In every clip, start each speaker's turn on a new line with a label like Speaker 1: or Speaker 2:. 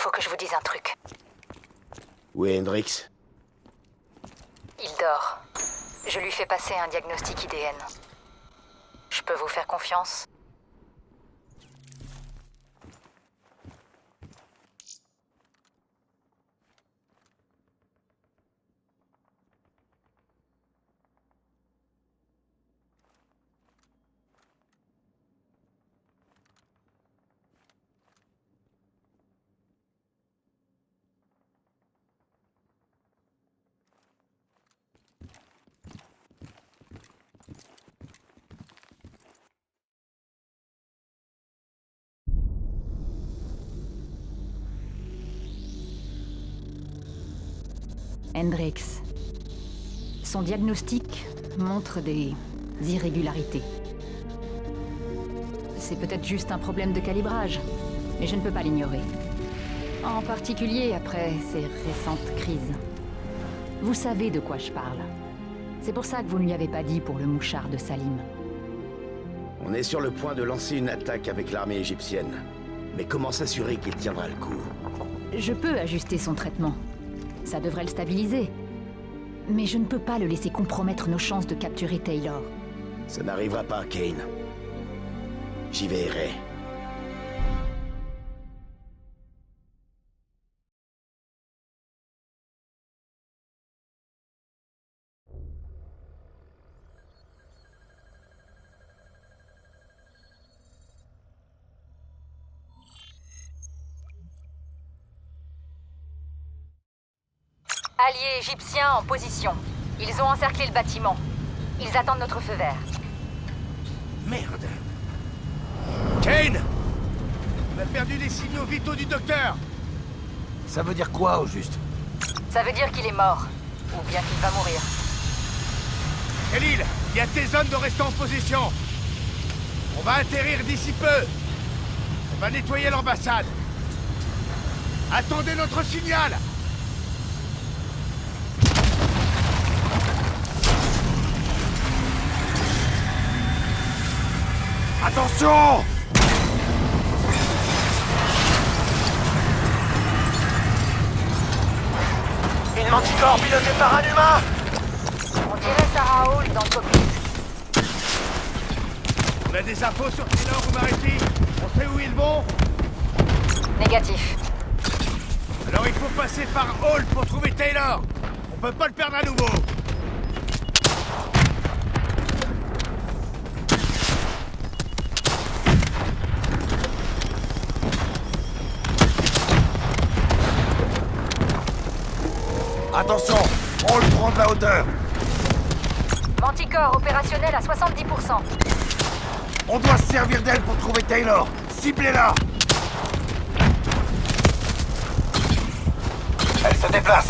Speaker 1: faut que je vous dise un truc.
Speaker 2: Où est Hendrix?
Speaker 1: Il dort. Je lui fais passer un diagnostic IDN. Je peux vous faire confiance?
Speaker 3: Hendrix. Son diagnostic montre des irrégularités. C'est peut-être juste un problème de calibrage, mais je ne peux pas l'ignorer. En particulier après ces récentes crises. Vous savez de quoi je parle. C'est pour ça que vous ne lui avez pas dit pour le mouchard de Salim.
Speaker 2: On est sur le point de lancer une attaque avec l'armée égyptienne. Mais comment s'assurer qu'il tiendra le coup?
Speaker 3: Je peux ajuster son traitement. Ça devrait le stabiliser. Mais je ne peux pas le laisser compromettre nos chances de capturer Taylor.
Speaker 2: Ça n'arrivera pas, Kane. J'y veillerai.
Speaker 1: Alliés égyptiens en position. Ils ont encerclé le bâtiment. Ils attendent notre feu vert.
Speaker 2: Merde! Kane! On a perdu les signaux vitaux du docteur!
Speaker 4: Ça veut dire quoi, au juste?
Speaker 1: Ça veut dire qu'il est mort. Ou bien qu'il va mourir.
Speaker 2: Khalil, il y a tes zones de rester en position. On va atterrir d'ici peu. On va nettoyer l'ambassade. Attendez notre signal!
Speaker 4: Attention! Une manticore pilotée par un humain!
Speaker 1: On dirait Sarah Hall dans le cockpit.
Speaker 2: On a des infos sur Taylor ou Mariti? On sait où ils vont?
Speaker 1: Négatif.
Speaker 2: Alors il faut passer par Hall pour trouver Taylor. On peut pas le perdre à nouveau.
Speaker 4: Attention! On le prend de la hauteur!
Speaker 1: Manticore opérationnel à 70%.
Speaker 4: On doit se servir d'elle pour trouver Taylor! Ciblez-la! Elle se déplace!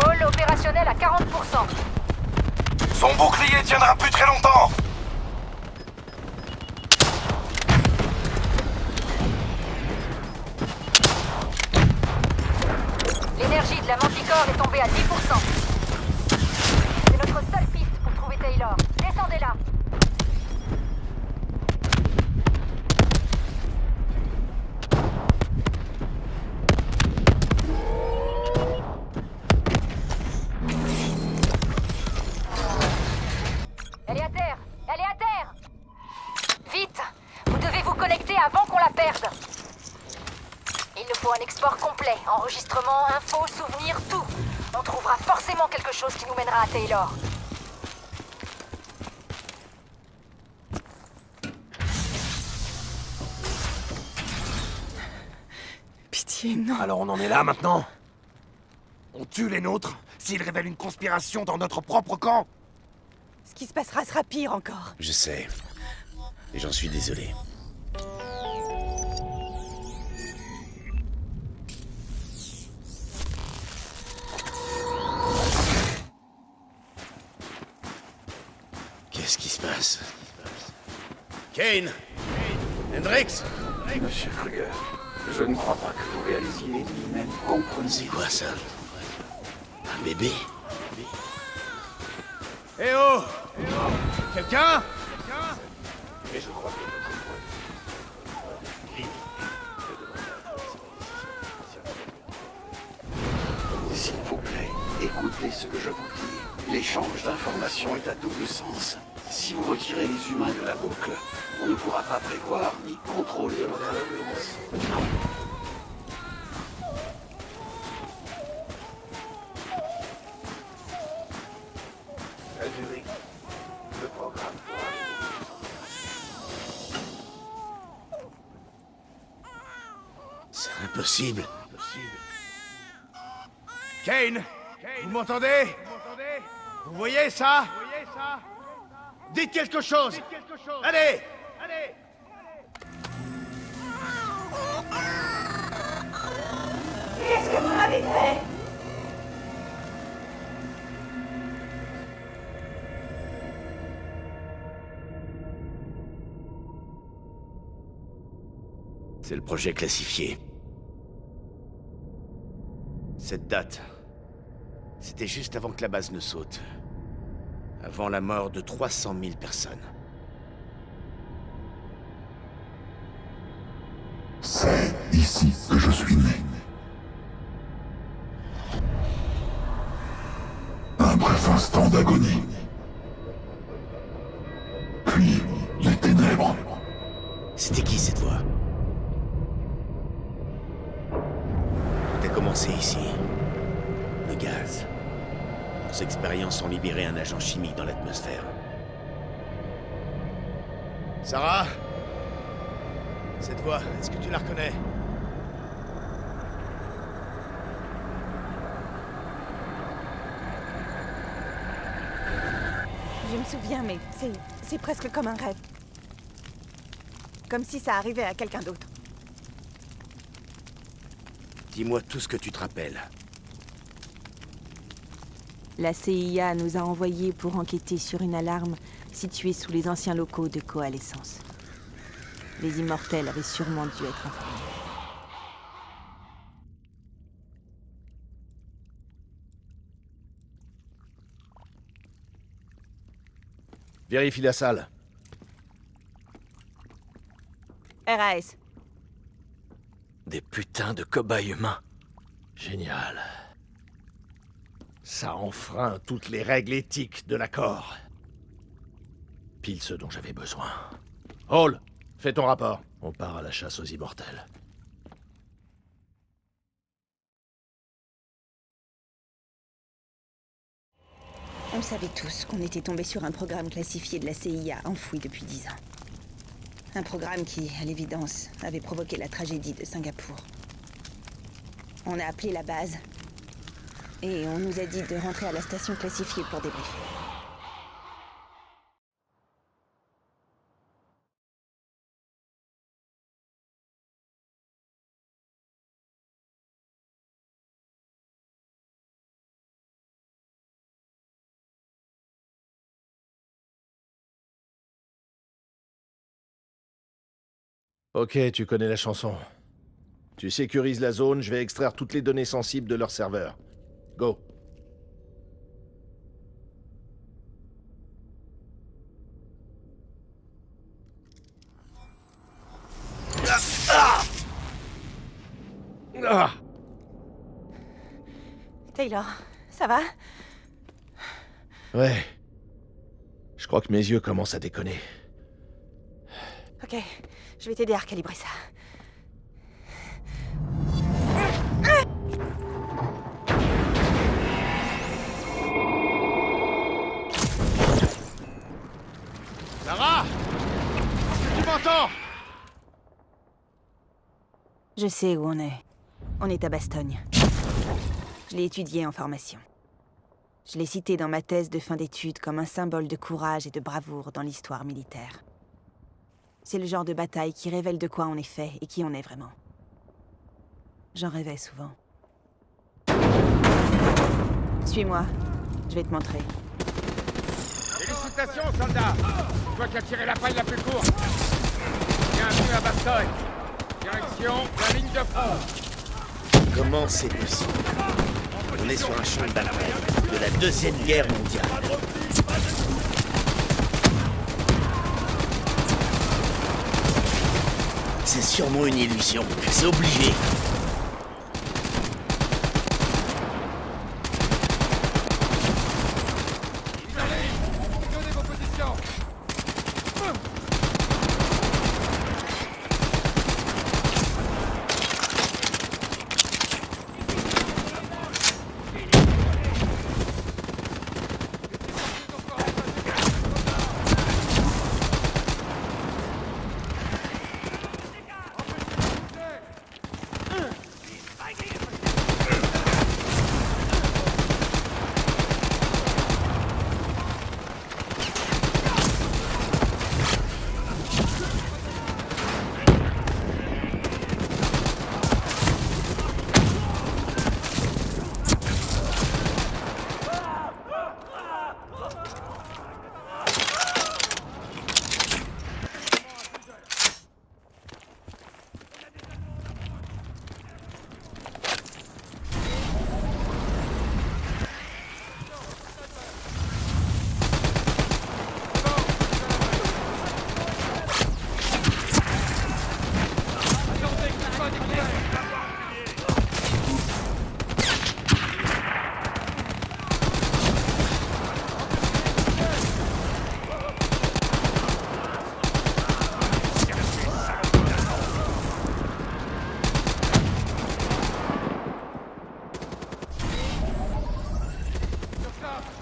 Speaker 1: Hall opérationnel à 40%.
Speaker 4: Son bouclier tiendra plus très longtemps!
Speaker 1: L'énergie de la Manticore est tombée à 10%. C'est notre seule piste pour trouver Taylor. Descendez-la. Elle est à terre. Elle est à terre. Vite. Vous devez vous connecter avant qu'on la perde. Il nous faut un export complet, enregistrement, infos, souvenirs, tout. On trouvera forcément quelque chose qui nous mènera à Taylor.
Speaker 5: Pitié, non.
Speaker 4: Alors on en est là maintenant? On tue les nôtres s'ils révèlent une conspiration dans notre propre camp?
Speaker 5: Ce qui se passera sera pire encore.
Speaker 2: Je sais. Et j'en suis désolé. Qu'est-ce qui se passe? Kane! Hendrix!
Speaker 6: Monsieur Kruger, je ne crois pas que vous réalisiez ni même compreniez.
Speaker 2: C'est quoi ça?
Speaker 4: bébé.
Speaker 2: Eh oh! Quelqu'un?
Speaker 4: Mais je crois que notre point de vue... S'il vous plaît, écoutez ce que je vous dis. L'échange d'informations est à double sens. Si vous retirez les humains de la boucle, on ne pourra pas prévoir ni contrôler votre influence. Algérie, le programme pour aller. C'est impossible.
Speaker 2: Kane? Vous m'entendez? Vous voyez ça? Dites quelque chose! Allez!
Speaker 5: Qu'est-ce que vous m'avez fait?
Speaker 4: C'est le projet classifié.
Speaker 2: Cette date, c'était juste avant que la base ne saute. Avant la mort de 300 000 personnes.
Speaker 6: C'est ici que je suis né. Un bref instant d'agonie. Puis, les ténèbres.
Speaker 2: C'était qui cette voix? Tout a commencé ici. Le gaz. Nos expériences ont libéré un agent chimique dans l'atmosphère. Sarah? Cette voix, est-ce que tu la reconnais?
Speaker 5: Je me souviens, mais c'est presque comme un rêve. Comme si ça arrivait à quelqu'un d'autre.
Speaker 2: Dis-moi tout ce que tu te rappelles.
Speaker 7: La CIA nous a envoyés pour enquêter sur une alarme située sous les anciens locaux de Coalescence. Les immortels avaient sûrement dû être informés.
Speaker 2: Vérifie la salle.
Speaker 7: RAS.
Speaker 4: Des putains de cobayes humains. Génial. Ça enfreint toutes les règles éthiques de l'accord. Pile ce dont j'avais besoin. Hall, fais ton rapport. On part à la chasse aux immortels.
Speaker 7: On savait tous qu'on était tombé sur un programme classifié de la CIA enfoui depuis 10 ans. Un programme qui, à l'évidence, avait provoqué la tragédie de Singapour. On a appelé la base et on nous a dit de rentrer à la station classifiée pour débriefer.
Speaker 8: Ok, tu connais la chanson. Tu sécurises la zone, je vais extraire toutes les données sensibles de leur serveur. Go.
Speaker 5: Taylor, ça va?
Speaker 8: Ouais. Je crois que mes yeux commencent à déconner.
Speaker 5: Ok, je vais t'aider à recalibrer ça.
Speaker 2: Sarah! Est-ce que tu m'entends?
Speaker 7: Je sais où on est. On est à Bastogne. Je l'ai étudié en formation. Je l'ai cité dans ma thèse de fin d'études comme un symbole de courage et de bravoure dans l'histoire militaire. C'est le genre de bataille qui révèle de quoi on est fait et qui on est vraiment. J'en rêvais souvent. Suis-moi, je vais te montrer.
Speaker 2: Félicitations, soldats! Toi qui as tiré la paille la plus courte! Bienvenue à Bastogne! Direction la ligne de front!
Speaker 4: Comment c'est possible?
Speaker 9: On est sur un champ de bataille de la Deuxième Guerre mondiale. C'est sûrement une illusion. C'est obligé.
Speaker 2: Donnez vos positions.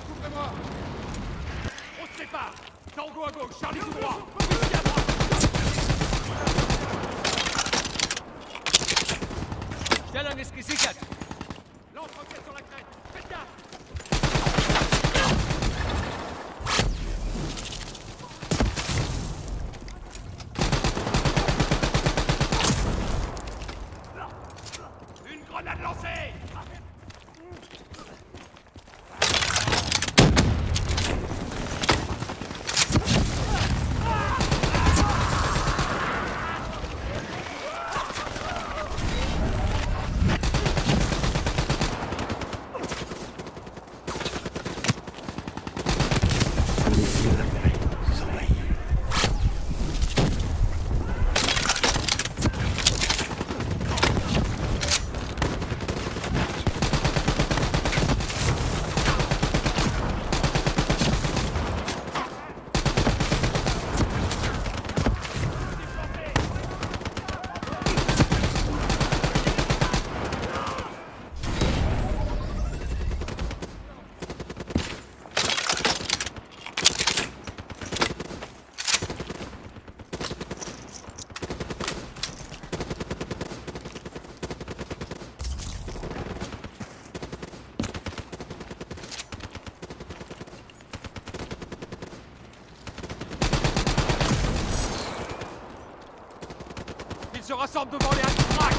Speaker 2: Couvrez-moi. On se sépare. Tango à gauche, Charlie tout droit. Ici à droite. Jalan eskisikat. Lance-roquette sur la crête. Faites gaffe. Une grenade lancée. Ils se rassemblent devant les Hack.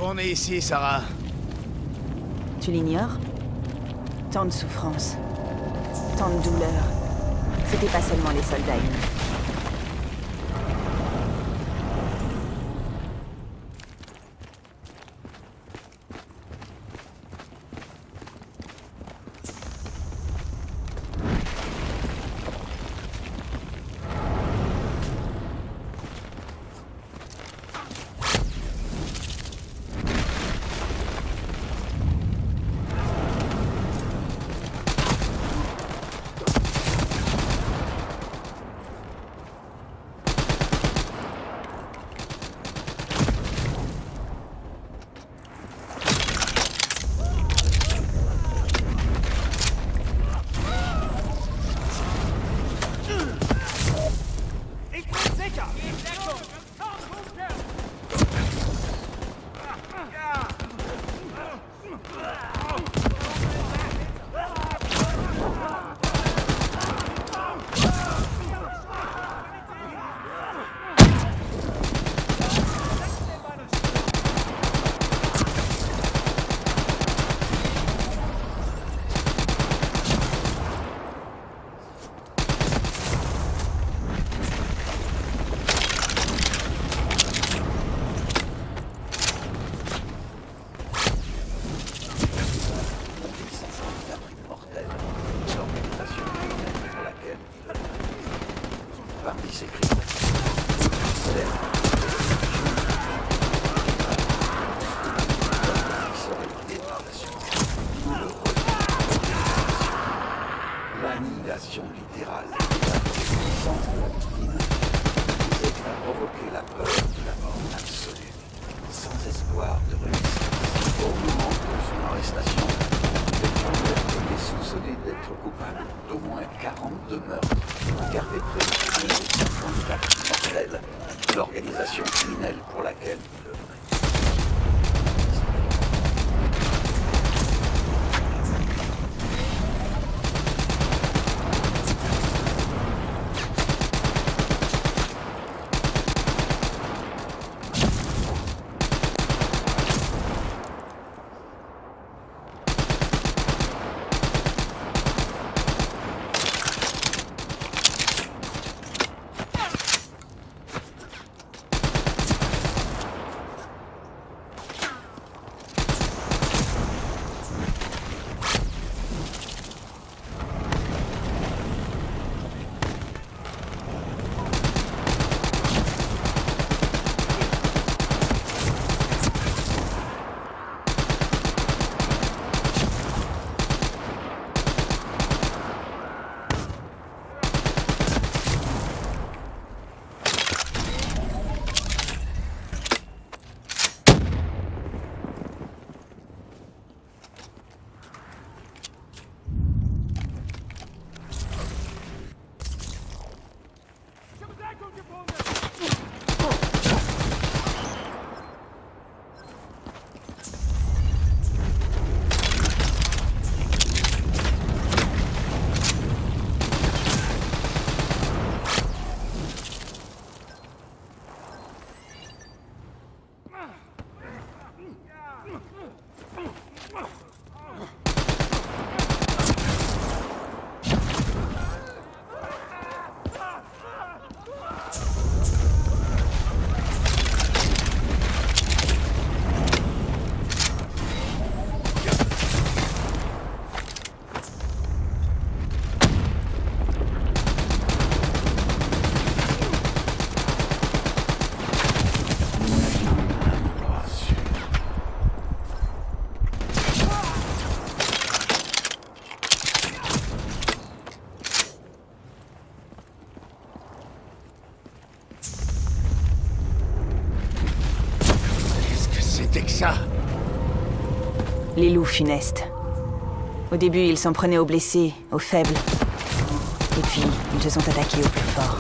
Speaker 2: Pourquoi on est ici, Sarah?
Speaker 7: Tu l'ignores? Tant de souffrance, tant de douleur. C'était pas seulement les soldats ennemis.
Speaker 4: Parmi ces crimes, l'annihilation littérale de la puissance de la victime visait à provoquer la peur de la mort absolue, sans espoir de résistance. Au moment de son arrestation, le est soupçonné d'être coupable d'au moins 42 meurtres perpétrés par une candidat mortelle, l'organisation criminelle pour laquelle il œuvrait.
Speaker 2: C'était que ça?
Speaker 7: Les loups funestes. Au début, ils s'en prenaient aux blessés, aux faibles. Et puis, ils se sont attaqués aux plus forts.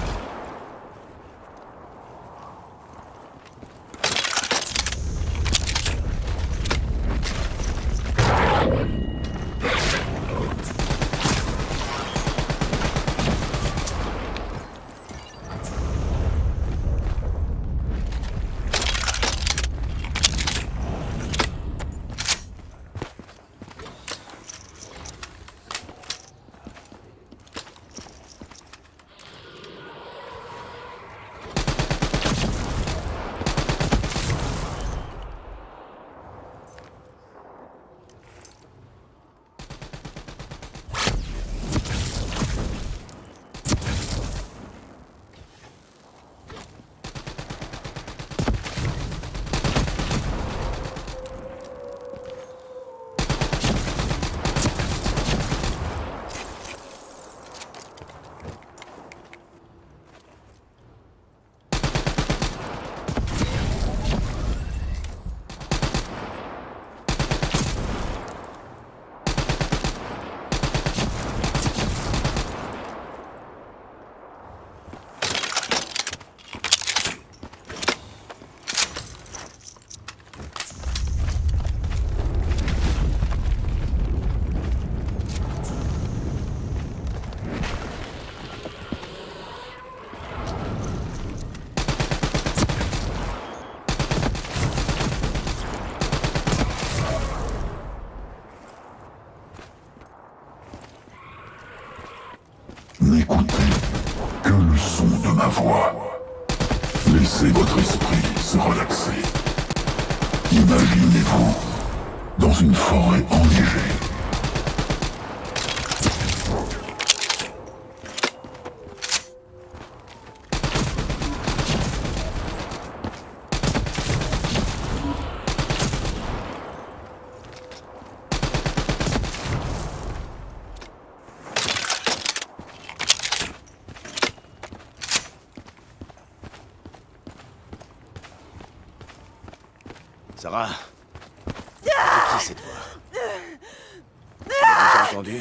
Speaker 6: ma voix. Laissez votre esprit se relaxer. Imaginez-vous dans une forêt enneigée.
Speaker 9: Sarah, c'est qui cette voix? Tu l'as déjà entendu?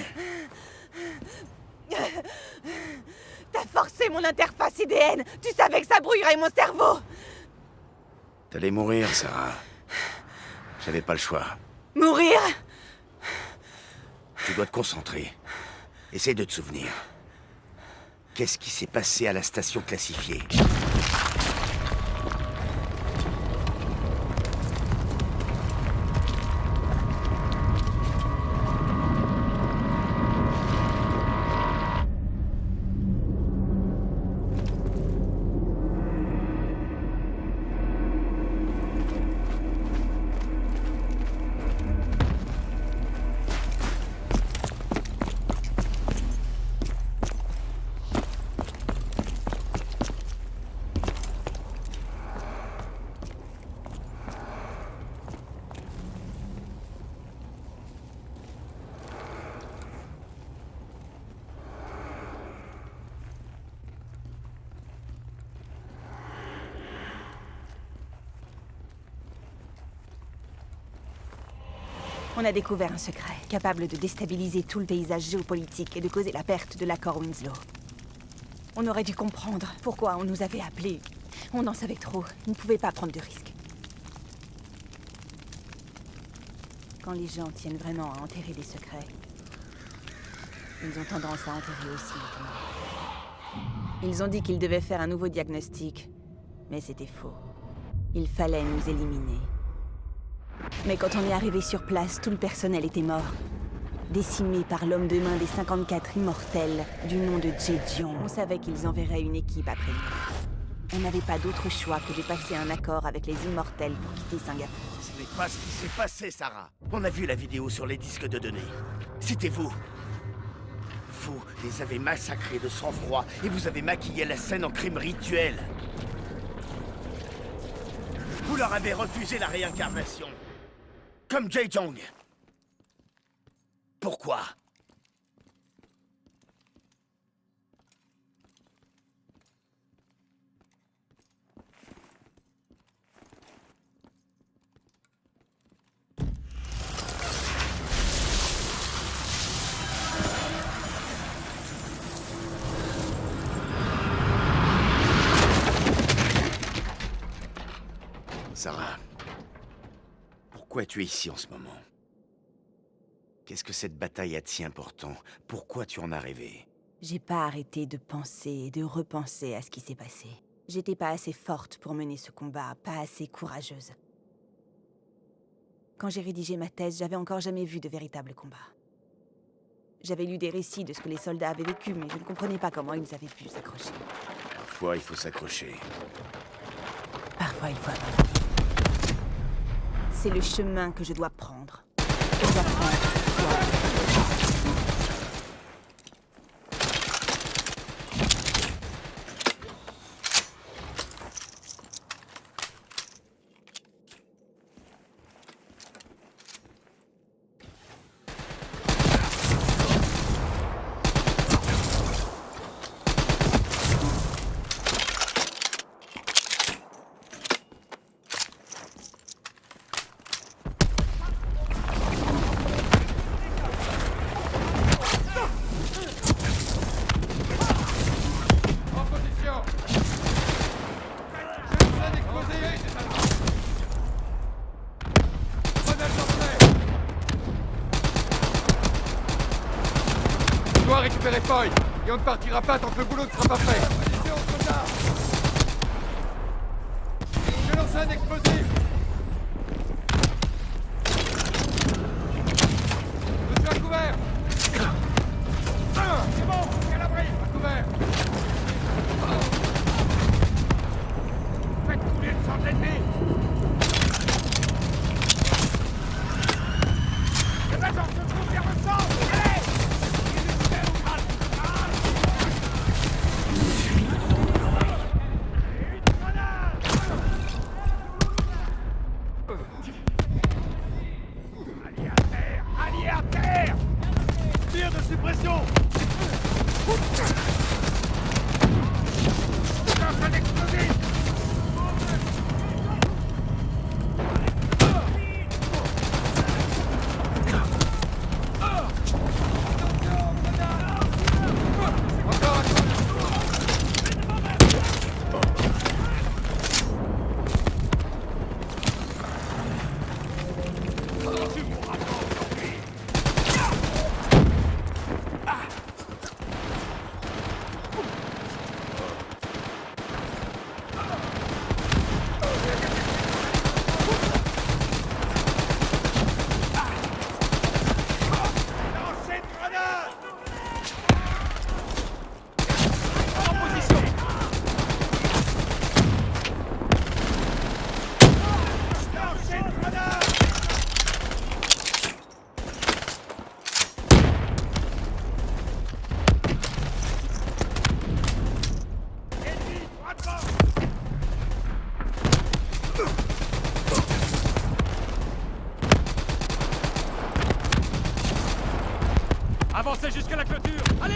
Speaker 7: T'as forcé mon interface IDN. Tu savais que ça brouillerait mon cerveau.
Speaker 9: T'allais mourir, Sarah. J'avais pas le choix.
Speaker 7: Mourir?
Speaker 9: Tu dois te concentrer. Essaye de te souvenir. Qu'est-ce qui s'est passé à la station classifiée?
Speaker 7: On a découvert un secret, capable de déstabiliser tout le paysage géopolitique et de causer la perte de l'accord Winslow. On aurait dû comprendre pourquoi on nous avait appelés. On en savait trop, on ne pouvait pas prendre de risques. Quand les gens tiennent vraiment à enterrer des secrets, ils ont tendance à enterrer aussi lentement. Ils ont dit qu'ils devaient faire un nouveau diagnostic, mais c'était faux. Il fallait nous éliminer. Mais quand on est arrivé sur place, tout le personnel était mort. Décimé par l'homme de main des 54 immortels du nom de Zhejiang. On savait qu'ils enverraient une équipe après nous. On n'avait pas d'autre choix que de passer un accord avec les immortels pour quitter Singapour.
Speaker 9: Ce n'est pas ce qui s'est passé, Sarah. On a vu la vidéo sur les disques de données. C'était vous. Vous les avez massacrés de sang-froid et vous avez maquillé la scène en crime rituel. Vous leur avez refusé la réincarnation. Comme Zhejiang. Pourquoi? Sarah, pourquoi tu es ici en ce moment? Qu'est-ce que cette bataille a de si important? Pourquoi tu en as rêvé?
Speaker 7: J'ai pas arrêté de penser et de repenser à ce qui s'est passé. J'étais pas assez forte pour mener ce combat, pas assez courageuse. Quand j'ai rédigé ma thèse, j'avais encore jamais vu de véritable combat. J'avais lu des récits de ce que les soldats avaient vécu, mais je ne comprenais pas comment ils avaient pu s'accrocher.
Speaker 9: Parfois, il faut s'accrocher.
Speaker 7: Parfois, il faut abandonner. C'est le chemin que je dois prendre. Je dois prendre toi.
Speaker 10: On doit récupérer Foy, et on ne partira pas tant que le boulot ne sera pas fait. Position, soldat. Je lance un explosif. Je suis à couvert. C'est bon, à l'abri. À couvert. Avancez jusqu'à la clôture. Allez!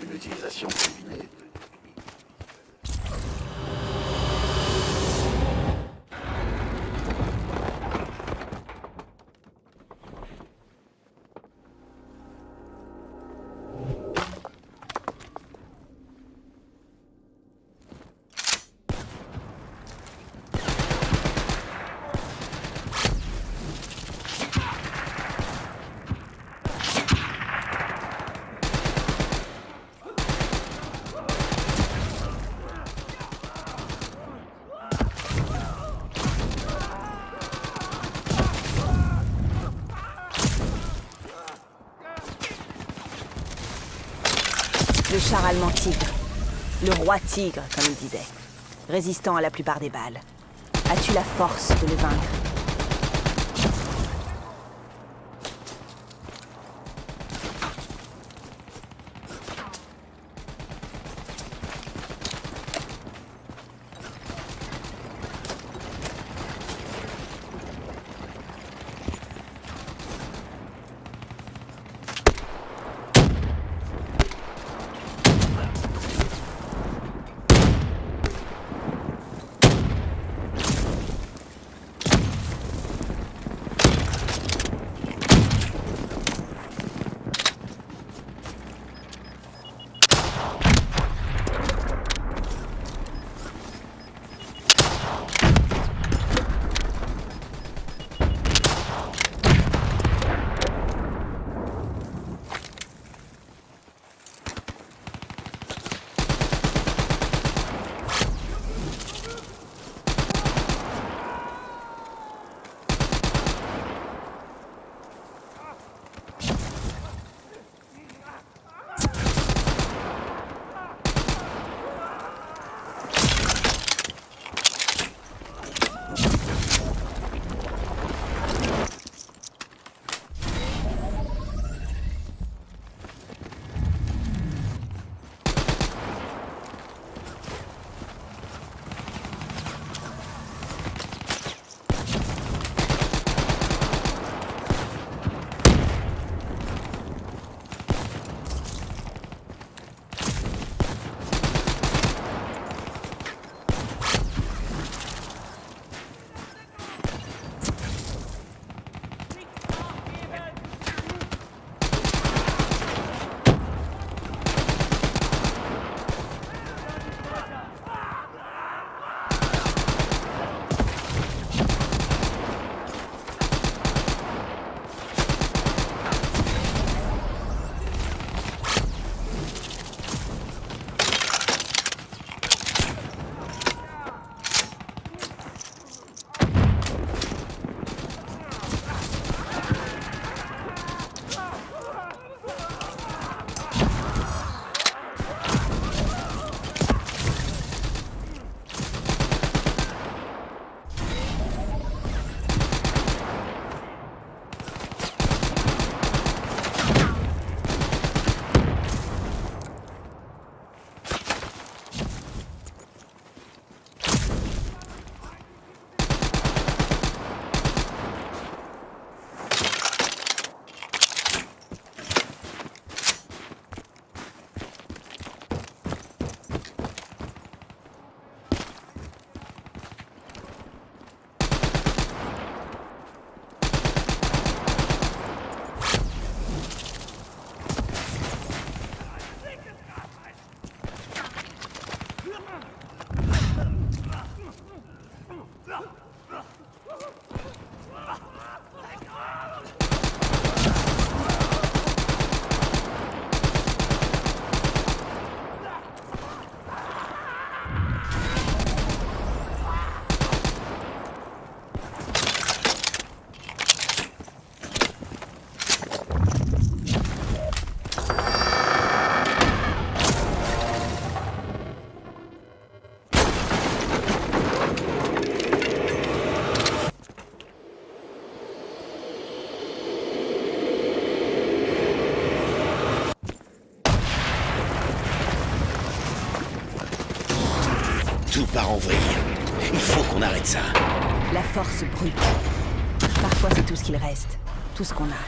Speaker 4: Une utilisation combinée.
Speaker 7: Le char allemand Tigre. Le roi Tigre, comme il disait. Résistant à la plupart des balles. As-tu la force de le vaincre?
Speaker 9: Tout part en vrille. Il faut qu'on arrête ça.
Speaker 7: La force brute. Parfois, c'est tout ce qu'il reste. Tout ce qu'on a.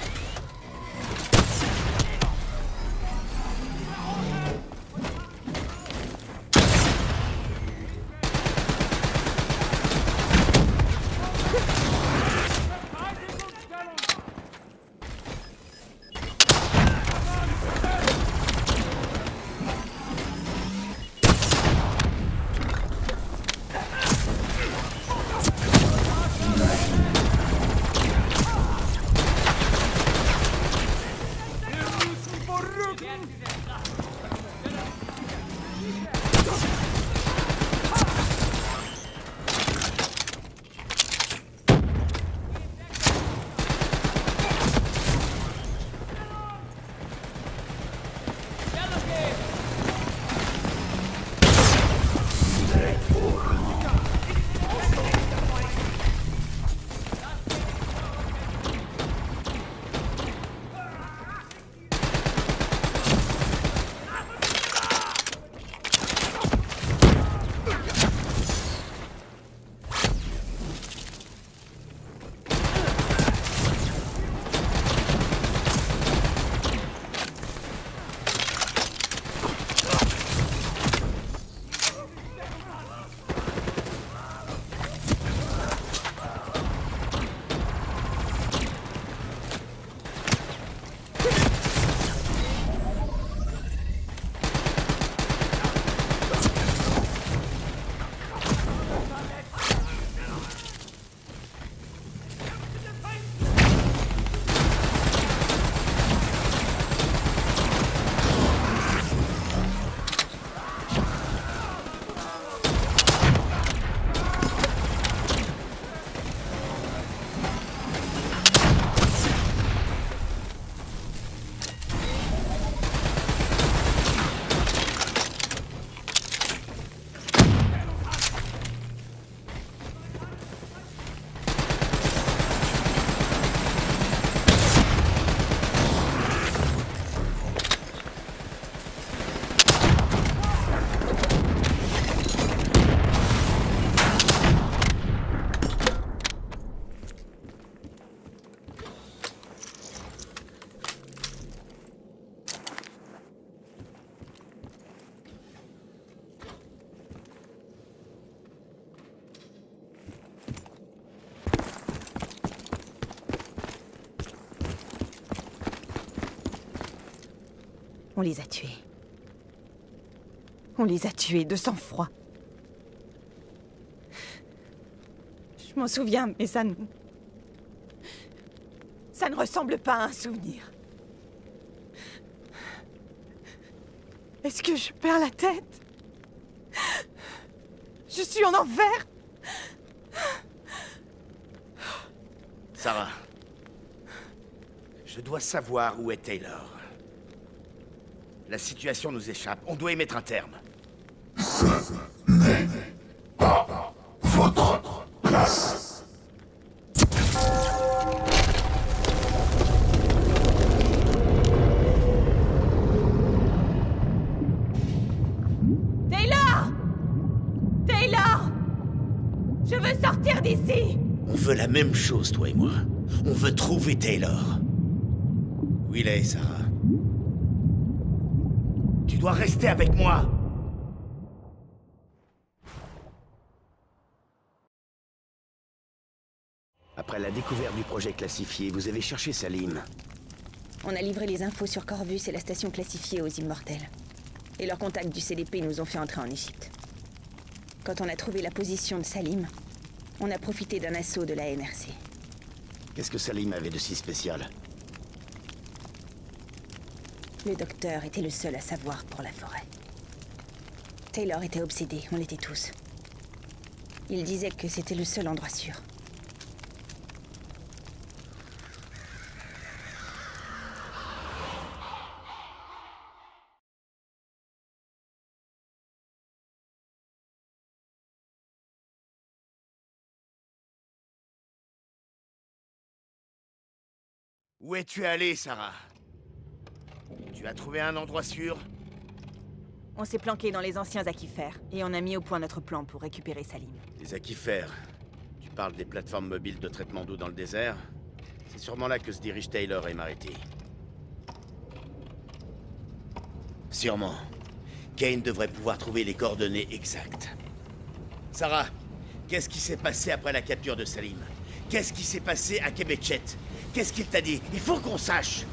Speaker 7: On les a tués. On les a tués de sang-froid. Je m'en souviens, mais ça ne ressemble pas à un souvenir. Est-ce que je perds la tête? Je suis en enfer.
Speaker 9: Sarah, je dois savoir où est Taylor. La situation nous échappe. On doit y mettre un terme.
Speaker 6: Ce n'est pas votre place.
Speaker 7: Taylor! Taylor! Je veux sortir d'ici!
Speaker 9: On veut la même chose, toi et moi. On veut trouver Taylor. Où il est, Sarah? Tu dois rester avec moi.
Speaker 11: Après la découverte du projet classifié, vous avez cherché Salim.
Speaker 7: On a livré les infos sur Corvus et la station classifiée aux Immortels. Et leurs contacts du CDP nous ont fait entrer en Égypte. Quand on a trouvé la position de Salim, on a profité d'un assaut de la NRC.
Speaker 11: Qu'est-ce que Salim avait de si spécial?
Speaker 7: Le docteur était le seul à savoir pour la forêt. Taylor était obsédé, on l'était tous. Il disait que c'était le seul endroit sûr.
Speaker 9: Où es-tu allé, Sarah? Tu as trouvé un endroit sûr?
Speaker 7: On s'est planqué dans les anciens aquifères, et on a mis au point notre plan pour récupérer Salim.
Speaker 9: Les aquifères. Tu parles des plateformes mobiles de traitement d'eau dans le désert? C'est sûrement là que se dirigent Taylor et Marity. Sûrement. Kane devrait pouvoir trouver les coordonnées exactes. Sarah, qu'est-ce qui s'est passé après la capture de Salim? Qu'est-ce qui s'est passé à Kebechet? Qu'est-ce qu'il t'a dit? Il faut qu'on sache!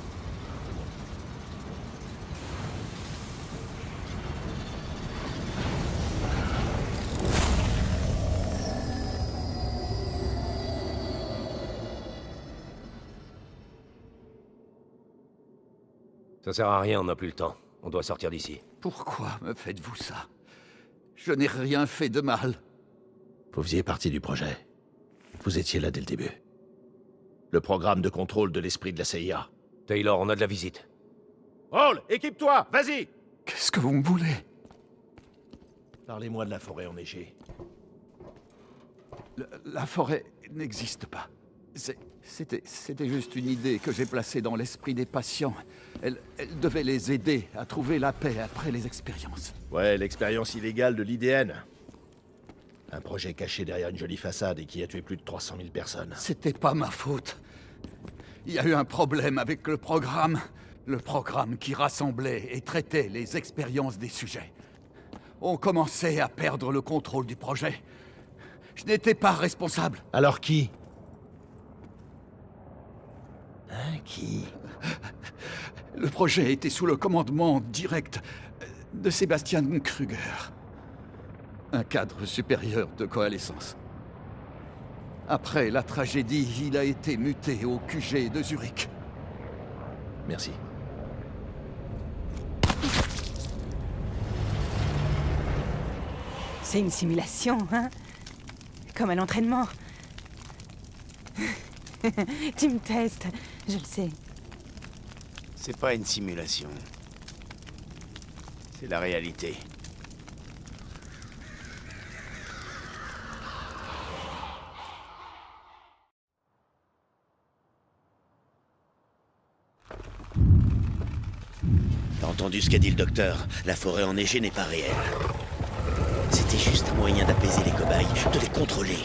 Speaker 11: Ça sert à rien, on n'a plus le temps. On doit sortir d'ici.
Speaker 4: Pourquoi me faites-vous ça? Je n'ai rien fait de mal.
Speaker 8: Vous faisiez partie du projet. Vous étiez là dès le début. Le programme de contrôle de l'esprit de la CIA.
Speaker 11: Taylor, on a de la visite.
Speaker 8: Hall, équipe-toi, vas-y!
Speaker 4: Qu'est-ce que vous me voulez?
Speaker 8: Parlez-moi de la forêt enneigée.
Speaker 4: La forêt n'existe pas. C'était juste une idée que j'ai placée dans l'esprit des patients. Elle devait les aider à trouver la paix après les expériences.
Speaker 8: Ouais, l'expérience illégale de l'IDN. Un projet caché derrière une jolie façade et qui a tué plus de 300 000 personnes.
Speaker 4: C'était pas ma faute. Il y a eu un problème avec le programme. Le programme qui rassemblait et traitait les expériences des sujets. On commençait à perdre le contrôle du projet. Je n'étais pas responsable.
Speaker 8: Alors qui? Qui?
Speaker 4: Le projet était sous le commandement direct de Sebastian Kruger. Un cadre supérieur de coalescence. Après la tragédie, il a été muté au QG de Zurich.
Speaker 8: Merci.
Speaker 7: C'est une simulation, hein? Comme à l'entraînement. Tu me testes, je le sais.
Speaker 9: C'est pas une simulation. C'est la réalité. T'as entendu ce qu'a dit le docteur? La forêt enneigée n'est pas réelle. C'était juste un moyen d'apaiser les cobayes, de les contrôler.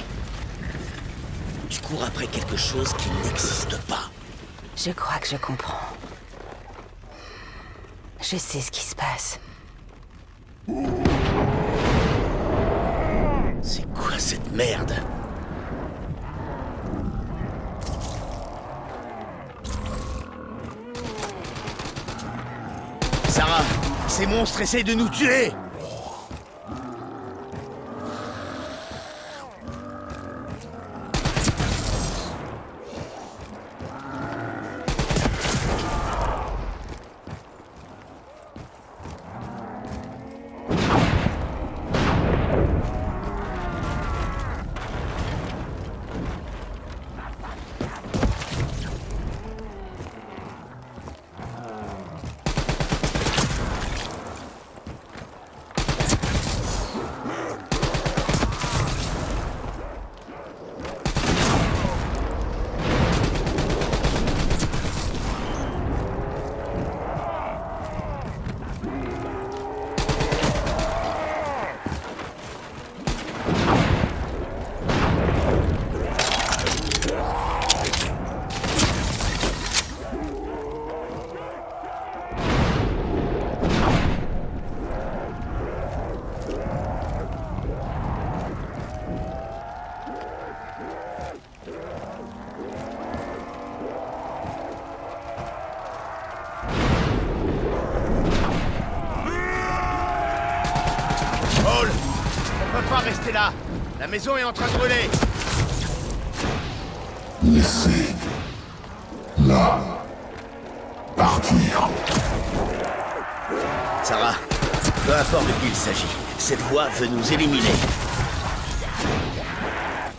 Speaker 9: Tu cours après quelque chose qui n'existe pas.
Speaker 7: Je crois que je comprends. Je sais ce qui se passe.
Speaker 9: C'est quoi cette merde? Sarah, ces monstres essayent de nous tuer! Pas rester là. La maison est en train de brûler.
Speaker 6: Laissez-la partir.
Speaker 9: Sarah, peu importe de qui il s'agit, cette voix veut nous éliminer.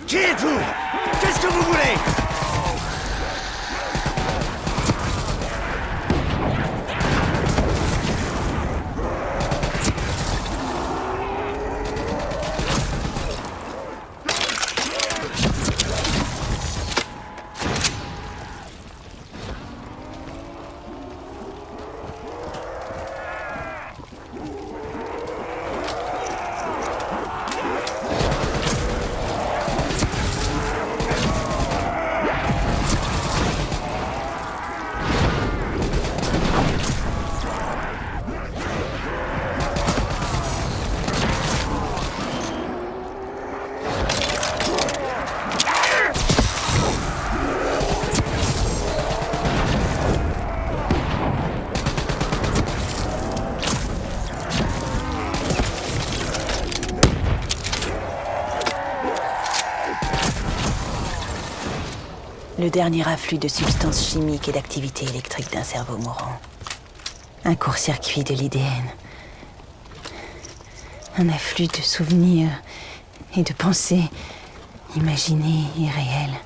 Speaker 9: Qui êtes-vous? Qu'est-ce que vous voulez?
Speaker 7: Le dernier afflux de substances chimiques et d'activité électrique d'un cerveau mourant. Un court-circuit de l'IDN. Un afflux de souvenirs et de pensées imaginées et réelles.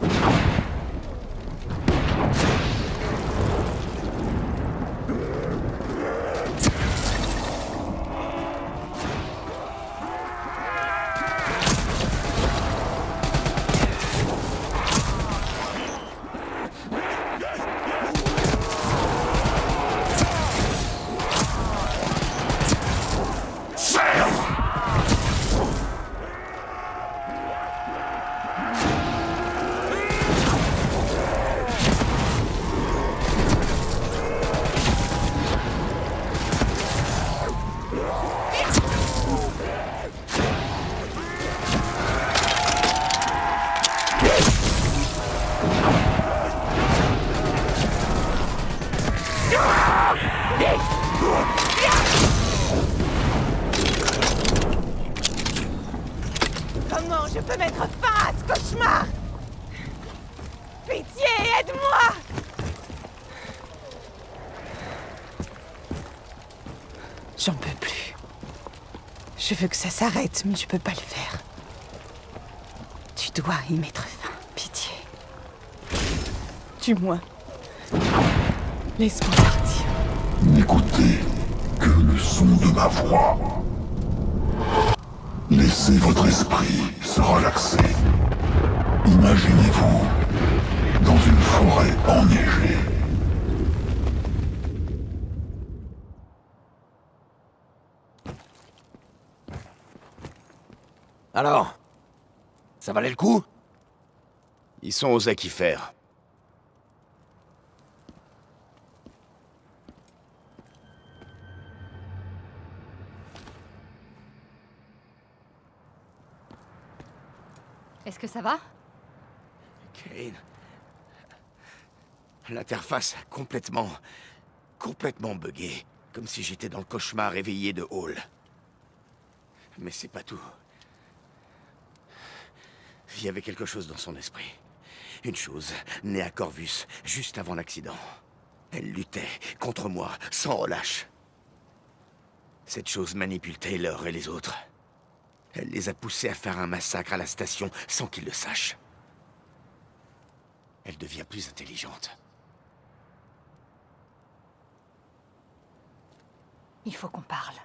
Speaker 5: Comment je peux mettre fin à ce cauchemar? Pitié, aide-moi! J'en peux plus. Je veux que ça s'arrête, mais je peux pas le faire. Tu dois y mettre fin, pitié. Tue-moi. Laisse-moi partir.
Speaker 6: N'écoutez que le son de ma voix. Laissez votre esprit se relaxer. Imaginez-vous dans une forêt enneigée.
Speaker 11: Alors, ça valait le coup?
Speaker 9: Ils sont aux aquifères.
Speaker 3: Est-ce que ça va?
Speaker 9: Kane... L'interface a complètement buggé. Comme si j'étais dans le cauchemar réveillé de Hall. Mais c'est pas tout. Il y avait quelque chose dans son esprit. Une chose née à Corvus, juste avant l'accident. Elle luttait contre moi, sans relâche. Cette chose manipule Taylor et les autres. Elle les a poussés à faire un massacre à la station sans qu'ils le sachent. Elle devient plus intelligente.
Speaker 3: Il faut qu'on parle.